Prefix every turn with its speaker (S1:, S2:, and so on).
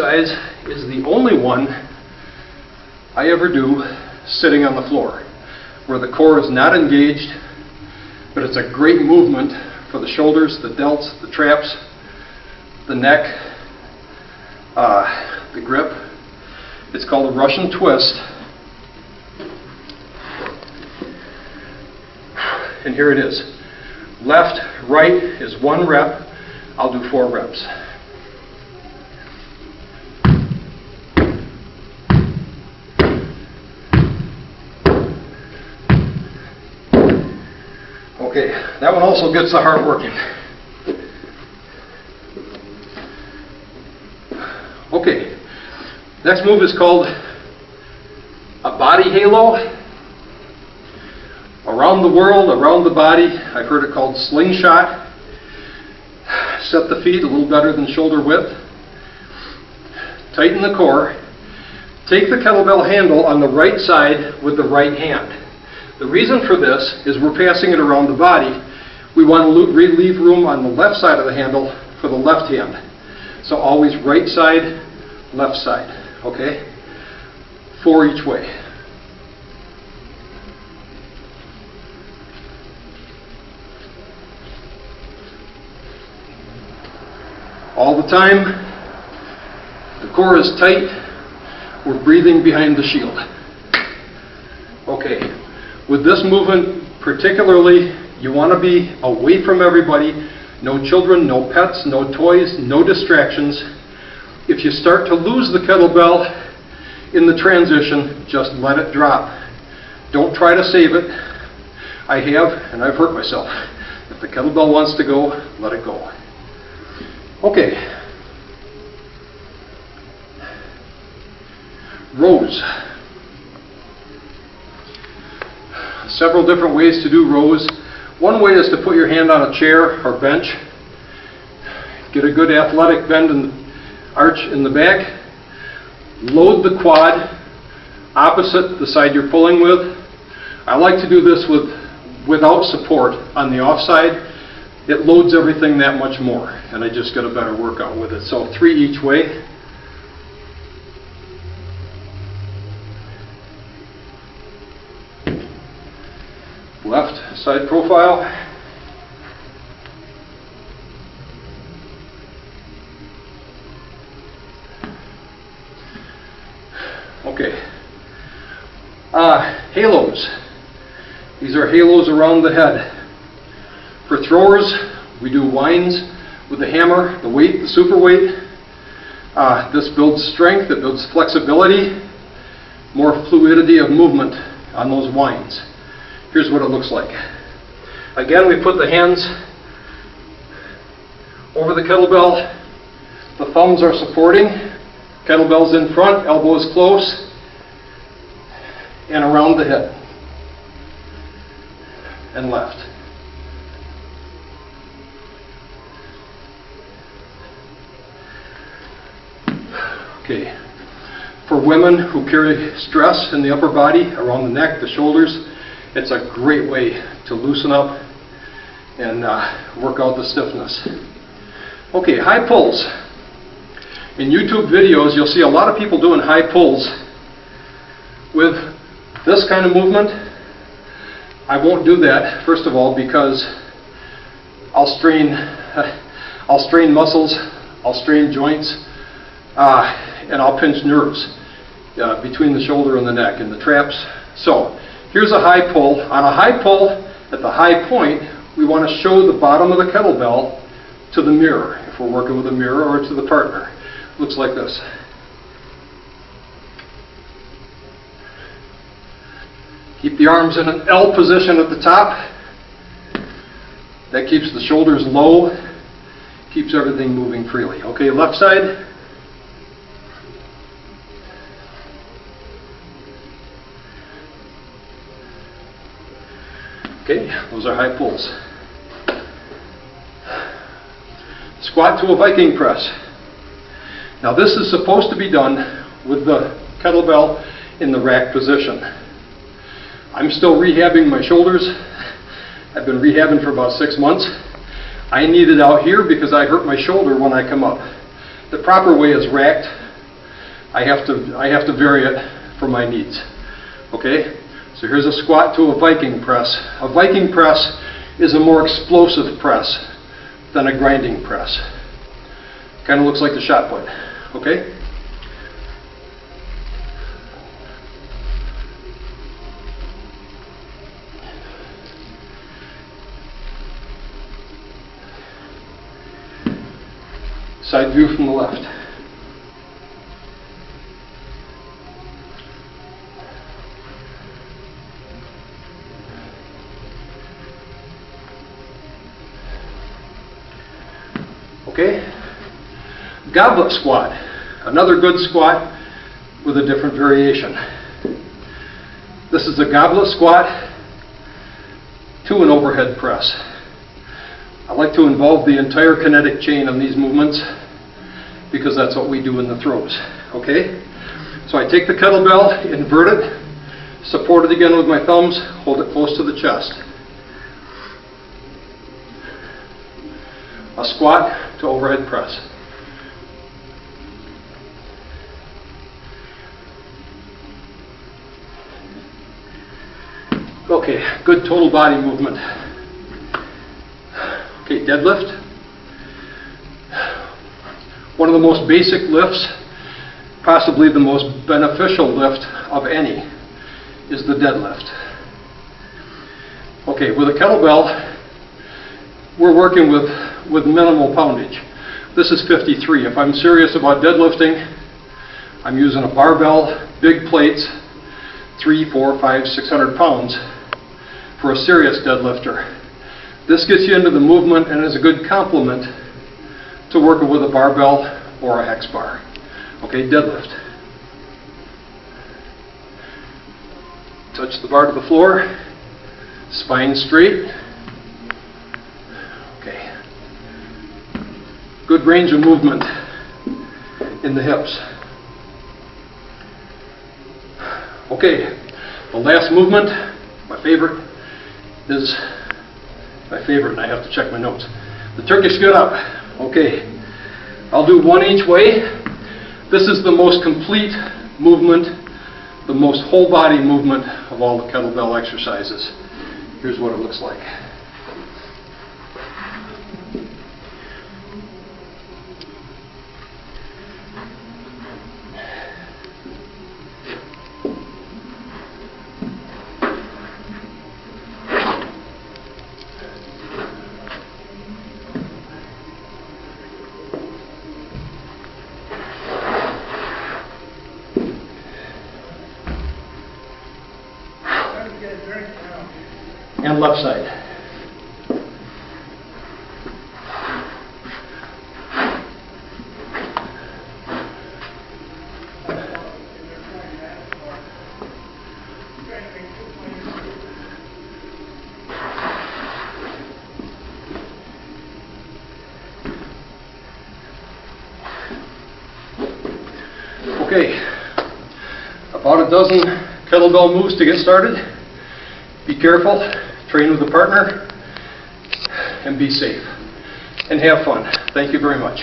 S1: exercise is the only one I ever do sitting on the floor, where the core is not engaged, but it's a great movement for the shoulders, the delts, the traps, the neck, the grip. It's called a Russian twist. And here it is. Left, right is 1 rep. I'll do 4 reps. Okay, that one also gets the heart working. Okay, next move is called a body halo. Around the world, around the body, I've heard it called slingshot. Set the feet a little better than shoulder width. Tighten the core. Take the kettlebell handle on the right side with the right hand. The reason for this is we're passing it around the body. We want to leave room on the left side of the handle for the left hand. So always right side, left side. Okay? 4 each way. All the time, the core is tight, we're breathing behind the shield. Okay, with this movement particularly, you want to be away from everybody, no children, no pets, no toys, no distractions. If you start to lose the kettlebell in the transition, just let it drop. Don't try to save it. I have, and I've hurt myself. If the kettlebell wants to go, let it go. Okay, rows. Several different ways to do rows. One way is to put your hand on a chair or bench. Get a good athletic bend and arch in the back. Load the quad opposite the side you're pulling with. I like to do this without support on the off side. It loads everything that much more, and I just get a better workout with it. So 3 each way. Left side profile. Okay. Halos. These are halos around the head. For throwers, we do winds with the hammer, the weight, the super weight. This builds strength, it builds flexibility, more fluidity of movement on those winds. Here's what it looks like. Again, we put the hands over the kettlebell. The thumbs are supporting. Kettlebell's in front, elbows close, and around the head. And left. Okay. For women who carry stress in the upper body, around the neck, the shoulders, it's a great way to loosen up and work out the stiffness. Okay, high pulls. In YouTube videos, you'll see a lot of people doing high pulls with this kind of movement. I won't do that, first of all, because I'll strain muscles, I'll strain joints, and I'll pinch nerves between the shoulder and the neck and the traps. So here's a high pull. On a high pull, at the high point, we want to show the bottom of the kettlebell to the mirror, if we're working with a mirror, or to the partner. Looks like this. Keep the arms in an L position at the top. That keeps the shoulders low, keeps everything moving freely. Okay, left side. Okay, those are high pulls. Squat to a Viking press. Now this is supposed to be done with the kettlebell in the rack position. I'm still rehabbing my shoulders. I've been rehabbing for about 6 months. I need it out here because I hurt my shoulder when I come up. The proper way is racked I have to vary it for my needs. Okay? So here's a squat to a Viking press. A Viking press is a more explosive press than a grinding press. Kind of looks like the shot put. Okay? Side view from the left. Okay? Goblet squat. Another good squat with a different variation. This is a goblet squat to an overhead press. I like to involve the entire kinetic chain on these movements because that's what we do in the throws. Okay? So I take the kettlebell, invert it, support it again with my thumbs, hold it close to the chest. A squat to overhead press. Okay, good total body movement. Okay, deadlift. One of the most basic lifts, possibly the most beneficial lift of any, is the deadlift. Okay, with a kettlebell, we're working with minimal poundage. This is 53. If I'm serious about deadlifting, I'm using a barbell, big plates, 300, 400, 500, 600 pounds for a serious deadlifter. This gets you into the movement and is a good complement to working with a barbell or a hex bar. Okay, deadlift. Touch the bar to the floor, spine straight. Okay. Good range of movement in the hips. Okay, the last movement, my favorite, and I have to check my notes. The Turkish get up. Okay, I'll do one each way. This is the most complete movement, the most whole body movement of all the kettlebell exercises. Here's what it looks like. And left side. Okay, about a dozen kettlebell moves to get started. Be careful, train with a partner, and be safe. And have fun. Thank you very much.